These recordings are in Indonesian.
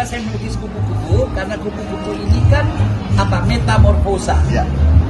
kenapa saya melukis kupu-kupu? Karena kupu-kupu ini kan metamorfosa.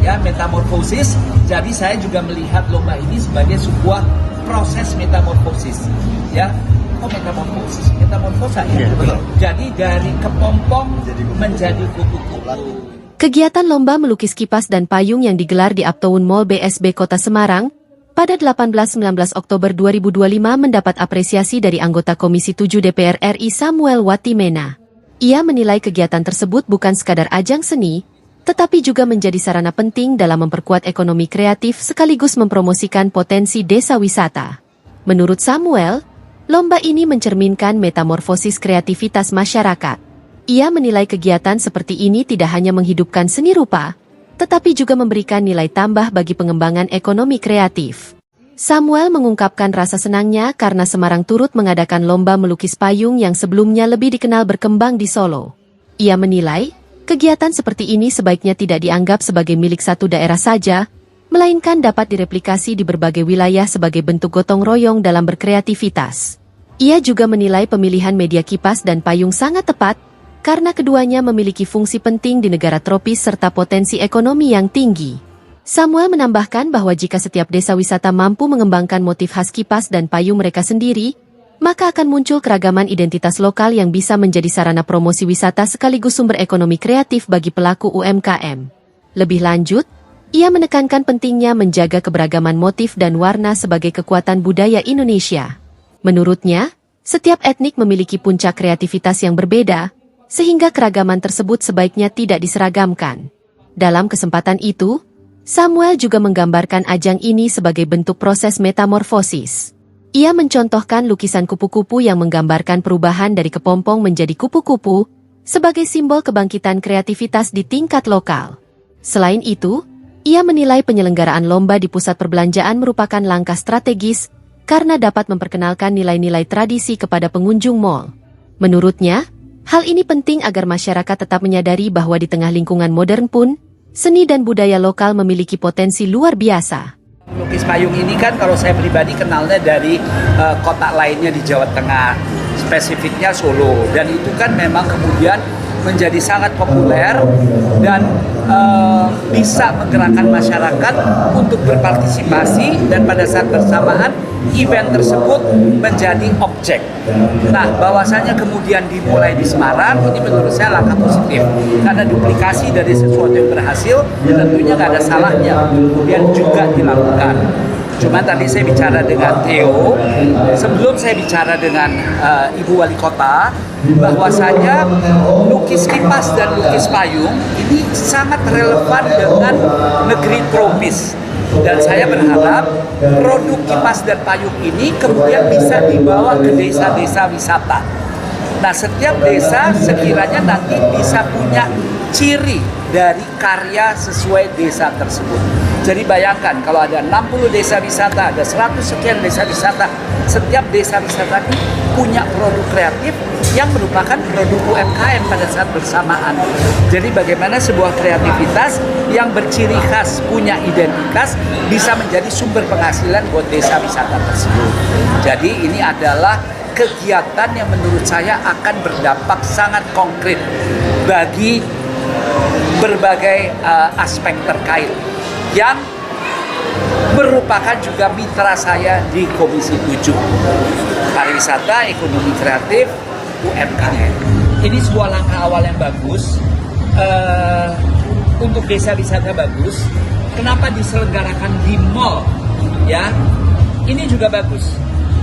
Ya, metamorfosis. Jadi saya juga melihat lomba ini sebagai sebuah proses metamorfosis. Ya, metamorfosa ya. Jadi dari kepompong menjadi kupu-kupu. Kegiatan lomba melukis kipas dan payung yang digelar di Uptown Mall BSB Kota Semarang pada 18-19 Oktober 2025 mendapat apresiasi dari anggota Komisi 7 DPR RI Samuel Watimena. Ia menilai kegiatan tersebut bukan sekadar ajang seni, tetapi juga menjadi sarana penting dalam memperkuat ekonomi kreatif sekaligus mempromosikan potensi desa wisata. Menurut Samuel, lomba ini mencerminkan metamorfosis kreativitas masyarakat. Ia menilai kegiatan seperti ini tidak hanya menghidupkan seni rupa, tetapi juga memberikan nilai tambah bagi pengembangan ekonomi kreatif. Samuel mengungkapkan rasa senangnya karena Semarang turut mengadakan lomba melukis payung yang sebelumnya lebih dikenal berkembang di Solo. Ia menilai, kegiatan seperti ini sebaiknya tidak dianggap sebagai milik satu daerah saja, melainkan dapat direplikasi di berbagai wilayah sebagai bentuk gotong royong dalam berkreativitas. Ia juga menilai pemilihan media kipas dan payung sangat tepat, karena keduanya memiliki fungsi penting di negara tropis serta potensi ekonomi yang tinggi. Samuel menambahkan bahwa jika setiap desa wisata mampu mengembangkan motif khas kipas dan payung mereka sendiri, maka akan muncul keragaman identitas lokal yang bisa menjadi sarana promosi wisata sekaligus sumber ekonomi kreatif bagi pelaku UMKM. Lebih lanjut, ia menekankan pentingnya menjaga keberagaman motif dan warna sebagai kekuatan budaya Indonesia. Menurutnya, setiap etnik memiliki puncak kreativitas yang berbeda, sehingga keragaman tersebut sebaiknya tidak diseragamkan. Dalam kesempatan itu, Samuel juga menggambarkan ajang ini sebagai bentuk proses metamorfosis. Ia mencontohkan lukisan kupu-kupu yang menggambarkan perubahan dari kepompong menjadi kupu-kupu, sebagai simbol kebangkitan kreativitas di tingkat lokal. Selain itu, ia menilai penyelenggaraan lomba di pusat perbelanjaan merupakan langkah strategis, karena dapat memperkenalkan nilai-nilai tradisi kepada pengunjung mal. Menurutnya, hal ini penting agar masyarakat tetap menyadari bahwa di tengah lingkungan modern pun, seni dan budaya lokal memiliki potensi luar biasa. Lukis payung ini kan kalau saya pribadi kenalnya dari kota lainnya di Jawa Tengah, spesifiknya Solo. Dan itu kan memang kemudian menjadi sangat populer dan bisa menggerakkan masyarakat untuk berpartisipasi dan pada saat bersamaan event tersebut menjadi objek. Nah, bahwasanya kemudian dimulai di Semarang, ini menurut saya langkah positif. Karena duplikasi dari sesuatu yang berhasil, tentunya nggak ada salahnya kemudian juga dilakukan. Cuma tadi saya bicara dengan Theo, sebelum saya bicara dengan Ibu Wali Kota, bahwasanya lukis kipas dan lukis payung ini sangat relevan dengan negeri tropis. Dan saya berharap produk kipas dan payung ini kemudian bisa dibawa ke desa-desa wisata. Nah, setiap desa sekiranya nanti bisa punya ciri dari karya sesuai desa tersebut. Jadi bayangkan kalau ada 60 desa wisata, ada 100 sekian desa wisata, setiap desa wisata ini punya produk kreatif yang merupakan produk UMKM pada saat bersamaan. Jadi bagaimana sebuah kreativitas yang berciri khas, punya identitas, bisa menjadi sumber penghasilan buat desa wisata tersebut. Jadi ini adalah kegiatan yang menurut saya akan berdampak sangat konkret bagi berbagai aspek terkait yang merupakan juga mitra saya di Komisi 7 Pariwisata, Ekonomi Kreatif, UMKM. Ini sebuah langkah awal yang bagus untuk desa wisata bagus. Kenapa diselenggarakan di mall? Ya, ini juga bagus.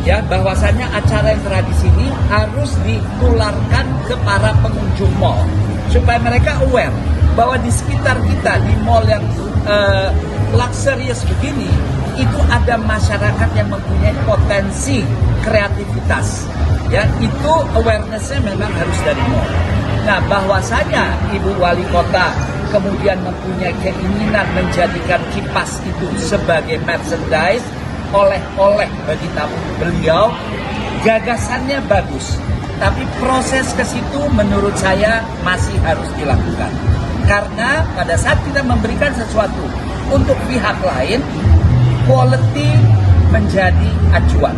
Ya, bahwasannya acara yang tradisi ini harus ditularkan ke para pengunjung mall supaya mereka aware bahwa di sekitar kita di mall yang luxurious begini itu ada masyarakat yang mempunyai potensi kreativitas. Ya, itu awarenessnya memang harus dari mall. Nah, bahwasanya Ibu Wali Kota kemudian mempunyai keinginan menjadikan kipas itu sebagai merchandise, oleh-oleh bagi tamu beliau, gagasannya bagus. Tapi proses ke situ menurut saya masih harus dilakukan. Karena pada saat kita memberikan sesuatu untuk pihak lain, quality menjadi acuan.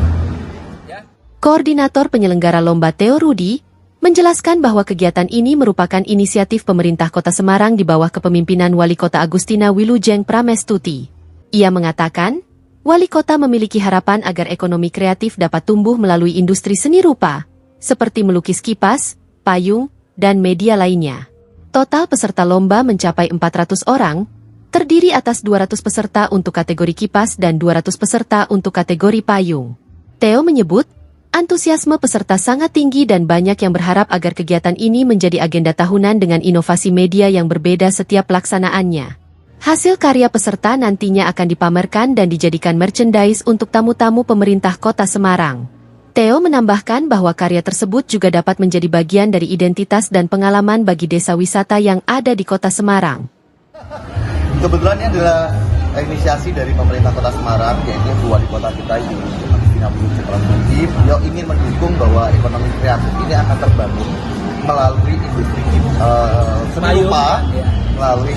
Ya. Koordinator penyelenggara lomba Theo Rudi menjelaskan bahwa kegiatan ini merupakan inisiatif pemerintah Kota Semarang di bawah kepemimpinan Wali Kota Agustina Wilujeng Pramestuti. Ia mengatakan, Wali Kota memiliki harapan agar ekonomi kreatif dapat tumbuh melalui industri seni rupa, seperti melukis kipas, payung, dan media lainnya. Total peserta lomba mencapai 400 orang, terdiri atas 200 peserta untuk kategori kipas dan 200 peserta untuk kategori payung. Theo menyebut, antusiasme peserta sangat tinggi dan banyak yang berharap agar kegiatan ini menjadi agenda tahunan dengan inovasi media yang berbeda setiap pelaksanaannya. Hasil karya peserta nantinya akan dipamerkan dan dijadikan merchandise untuk tamu-tamu pemerintah Kota Semarang. Theo menambahkan bahwa karya tersebut juga dapat menjadi bagian dari identitas dan pengalaman bagi desa wisata yang ada di Kota Semarang. Kebetulan ini adalah inisiasi dari pemerintah Kota Semarang, yaitu Wali Kota kita Agustina Wilujeng Pramestuti. Beliau ingin mendukung bahwa ekonomi kreatif ini akan terbangun melalui industri seni rupa, melalui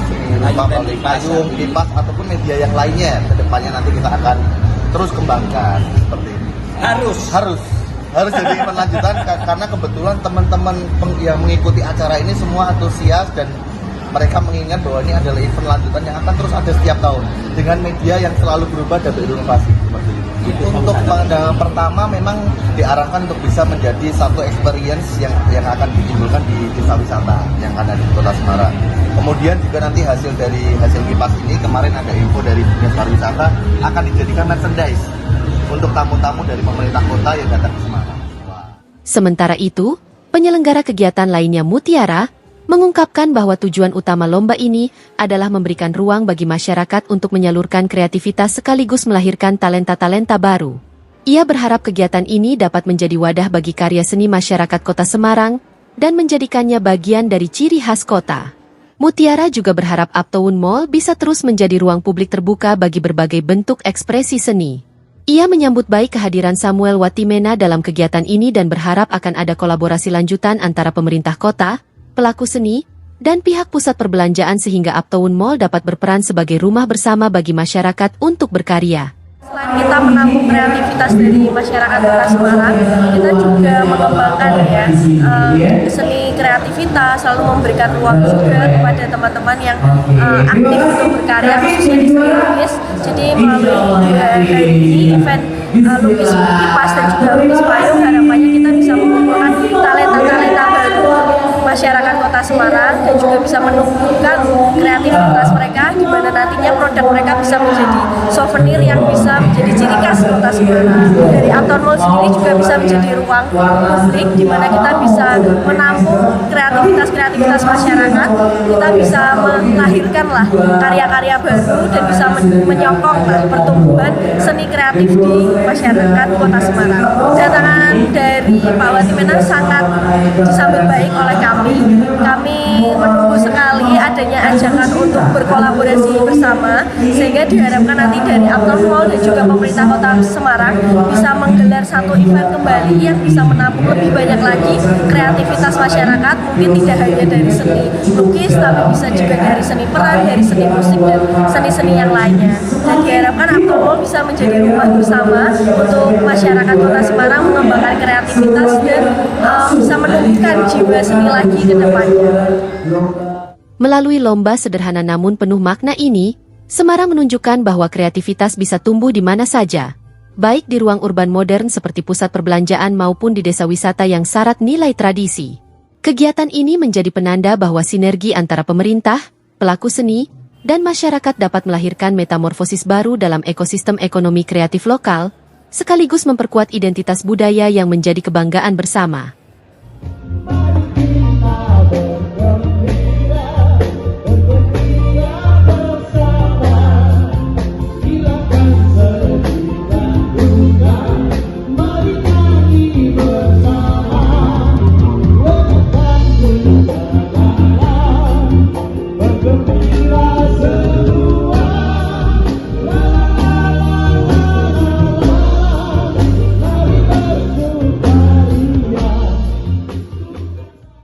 payung, kipas ataupun media yang lainnya. Kedepannya nanti kita akan terus kembangkan seperti ini. Harus jadi event lanjutan karena kebetulan teman-teman yang mengikuti acara ini semua antusias dan mereka mengingat bahwa ini adalah event lanjutan yang akan terus ada setiap tahun dengan media yang selalu berubah dan berinovasi seperti itu. Untuk pandangan pertama memang diarahkan untuk bisa menjadi satu experience yang akan ditimbulkan di desa wisata yang ada di Kota Semarang. Kemudian juga nanti hasil kipas ini kemarin ada info dari Dinas Pariwisata akan dijadikan merchandise untuk tamu-tamu dari pemerintah kota yang datang ke Semarang. Sementara itu, penyelenggara kegiatan lainnya Mutiara mengungkapkan bahwa tujuan utama lomba ini adalah memberikan ruang bagi masyarakat untuk menyalurkan kreativitas sekaligus melahirkan talenta-talenta baru. Ia berharap kegiatan ini dapat menjadi wadah bagi karya seni masyarakat Kota Semarang dan menjadikannya bagian dari ciri khas kota. Mutiara juga berharap Uptown Mall bisa terus menjadi ruang publik terbuka bagi berbagai bentuk ekspresi seni. Ia menyambut baik kehadiran Samuel Watimena dalam kegiatan ini dan berharap akan ada kolaborasi lanjutan antara pemerintah kota, pelaku seni, dan pihak pusat perbelanjaan sehingga Uptown Mall dapat berperan sebagai rumah bersama bagi masyarakat untuk berkarya. Selain kita menampung kreativitas dari masyarakat Kota Semarang, kita juga mengembangkan seni kreativitas, selalu memberikan ruang juga kepada teman-teman yang aktif untuk berkarya, khususnya di seni lukis. Jadi melalui hari ini event lukis kipas dan juga lukis payung, harapannya kita bisa mengumpulkan talenta-talenta baru masyarakat Kota Semarang dan juga bisa menumbuhkan kreativitas mereka di mana nantinya produk mereka bisa menjadi souvenir yang bisa menjadi ciri khas Kota Semarang. Dari Uptown Mall sendiri juga bisa menjadi ruang publik di mana kita bisa menampung kreativitas masyarakat, kita bisa melahirkan karya-karya baru dan bisa menyokong pertumbuhan seni kreatif di masyarakat Kota Semarang. Kedatangan dari Pak Watimena sangat disambut baik oleh kami. Kami menunggu sekali adanya ajakan untuk berkolaborasi bersama sehingga diharapkan nanti dari Uptown Mall dan juga pemerintah Kota Semarang bisa menggelar satu event kembali yang bisa menampung lebih banyak lagi kreativitas masyarakat, mungkin tidak hanya dari seni lukis tapi bisa juga dari seni peran, dari seni musik dan seni-seni yang lainnya. Dan diharapkan Uptown Mall bisa menjadi rumah bersama untuk masyarakat Kota Semarang mengembangkan kreativitas dan bisa menumbuhkan jiwa seni lagi ke depannya. Melalui lomba sederhana namun penuh makna ini, Semarang menunjukkan bahwa kreativitas bisa tumbuh di mana saja, baik di ruang urban modern seperti pusat perbelanjaan maupun di desa wisata yang syarat nilai tradisi. Kegiatan ini menjadi penanda bahwa sinergi antara pemerintah, pelaku seni, dan masyarakat dapat melahirkan metamorfosis baru dalam ekosistem ekonomi kreatif lokal, sekaligus memperkuat identitas budaya yang menjadi kebanggaan bersama.